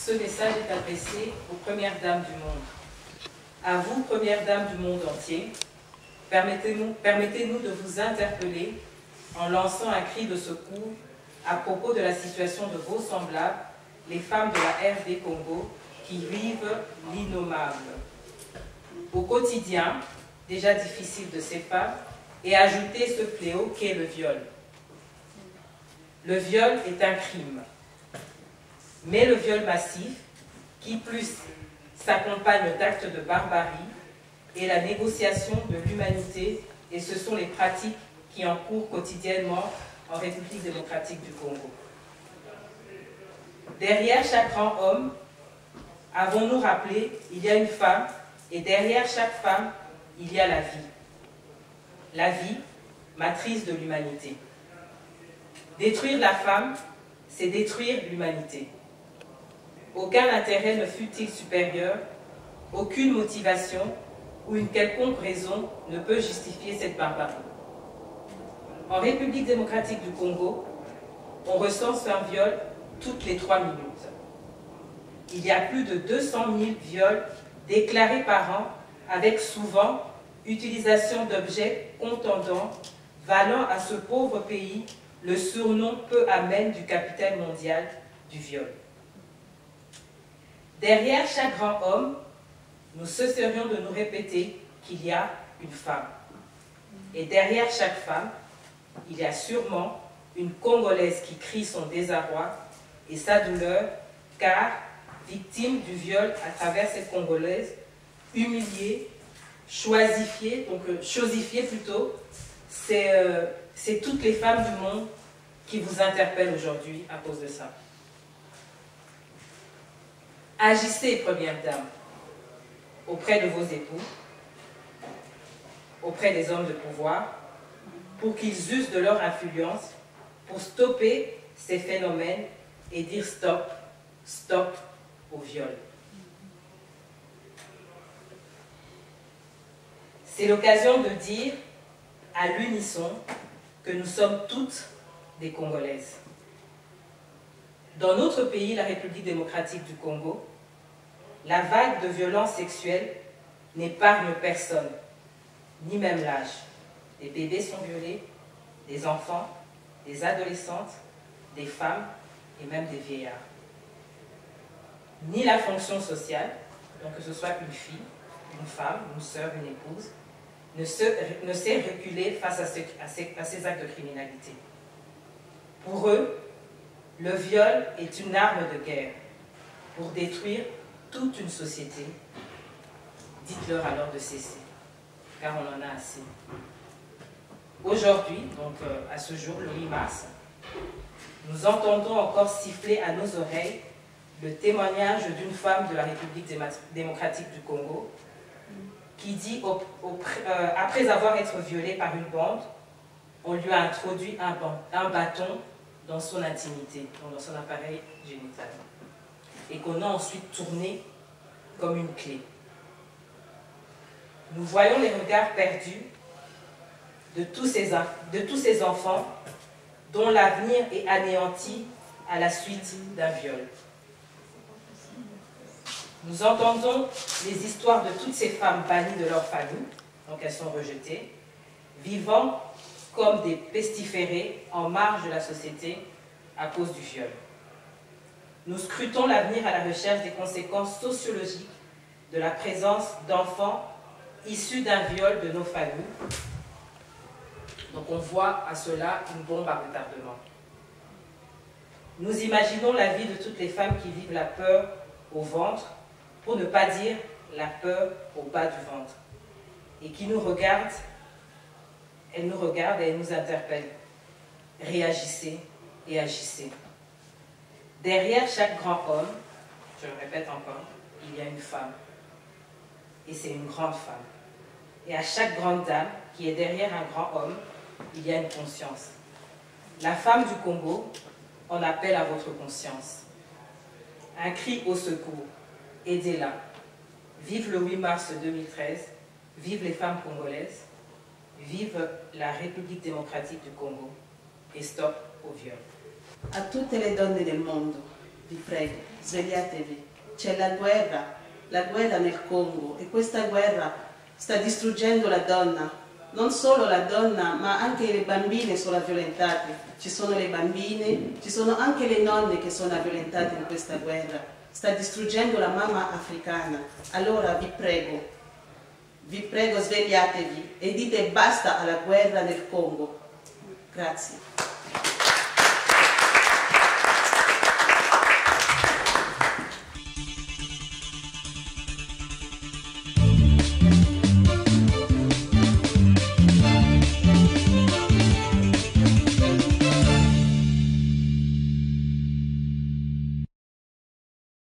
ce message est adressé aux premières dames du monde. À vous, premières dames du monde entier, permettez-nous de vous interpeller en lançant un cri de secours à propos de la situation de vos semblables, les femmes de la RD Congo, qui vivent l'innommable. Au quotidien, déjà difficile de ces femmes, et ajouter ce fléau qu'est le viol. Le viol est un crime, mais le viol massif, qui plus s'accompagne d'actes de barbarie, est la négociation de l'humanité, et ce sont les pratiques qui encourent quotidiennement en République démocratique du Congo. Derrière chaque grand homme, avons-nous rappelé, il y a une femme, et derrière chaque femme, il y a la vie. La vie, matrice de l'humanité. Détruire la femme, c'est détruire l'humanité. Aucun intérêt ne fût-il supérieur, aucune motivation ou une quelconque raison ne peut justifier cette barbarie. En République démocratique du Congo, on recense un viol toutes les 3 minutes. Il y a plus de 200 000 viols déclarés par an, avec souvent utilisation d'objets contondants, valant à ce pauvre pays le surnom peu amène du capitaine mondial du viol. Derrière chaque grand homme, nous cesserions de nous répéter qu'il y a une femme. Et derrière chaque femme, il y a sûrement une Congolaise qui crie son désarroi et sa douleur, car victime du viol à travers cette Congolaise, humiliée, chosifiée plutôt, c'est toutes les femmes du monde qui vous interpellent aujourd'hui à cause de ça. Agissez, première dame, auprès de vos époux, auprès des hommes de pouvoir, pour qu'ils usent de leur influence pour stopper ces phénomènes et dire stop, stop au viol. C'est l'occasion de dire à l'unisson que nous sommes toutes des Congolaises. Dans notre pays, la République démocratique du Congo, la vague de violences sexuelles n'épargne personne, ni même l'âge. Des bébés sont violés, des enfants, des adolescentes, des femmes et même des vieillards. Ni la fonction sociale, donc que ce soit une fille, une femme, une sœur, une épouse, ne sait reculer face à ces actes de criminalité. Pour eux, le viol est une arme de guerre pour détruire toute une société. Dites-leur alors de cesser, car on en a assez. Aujourd'hui, donc à ce jour, le 8 mars, nous entendons encore siffler à nos oreilles le témoignage d'une femme de la République démocratique du Congo qui dit, après avoir été violée par une bande, on lui a introduit un bâton dans son intimité, dans son appareil génital, et qu'on a ensuite tourné comme une clé. Nous voyons les regards perdus de tous ces enfants dont l'avenir est anéanti à la suite d'un viol. Nous entendons les histoires de toutes ces femmes bannies de leur famille, donc elles sont rejetées, vivant comme des pestiférés en marge de la société à cause du viol. Nous scrutons l'avenir à la recherche des conséquences sociologiques de la présence d'enfants issus d'un viol de nos familles. Donc on voit à cela une bombe à retardement. Nous imaginons la vie de toutes les femmes qui vivent la peur au ventre, pour ne pas dire la peur au bas du ventre, et qui nous regardent, elles nous regardent et elles nous interpellent. Réagissez et agissez. Derrière chaque grand homme, je le répète encore, il y a une femme. Et c'est une grande femme. Et à chaque grande dame qui est derrière un grand homme, il y a une conscience. La femme du Congo en appelle à votre conscience. Un cri au secours. Aidez-la. Vive le 8 mars 2013. Vive les femmes congolaises. Vive la République démocratique du Congo. Et stop au viol. A tutte le donne del mondo, vi prego, svegliatevi. C'è la guerra nel Congo, e questa guerra sta distruggendo la donna. Non solo la donna, ma anche le bambine sono violentate. Ci sono le bambine, ci sono anche le nonne che sono violentate in questa guerra. Sta distruggendo la mamma africana. Allora vi prego, svegliatevi e dite basta alla guerra nel Congo. Grazie.